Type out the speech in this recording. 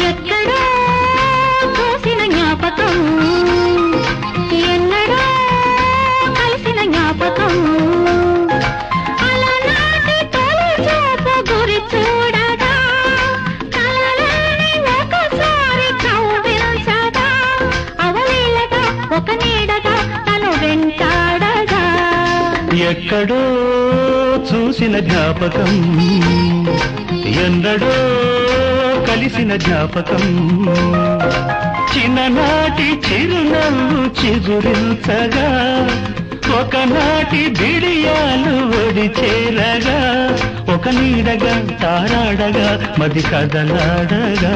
ఎక్కడో చూసిన జ్ఞాపకం, ఎన్నడో కలిసిన జ్ఞాపకం, అలనాటి తొలి చూపు గురి చూడగా కలలోని ఒకసారి కవ్వించగా అవలీలగా ఒక నీడగా తను వెంటాడగా. ఎక్కడో చూసిన జ్ఞాపకం, ఎన్నడో కలిసిన జ్ఞాపకం, చిన్ననాటి చిరునవ్వు చిగురించగా ఒకనాటి బిడియాలు ఒడి చేరగా ఒక నీడగా తారాడగా మది కదలాడగా.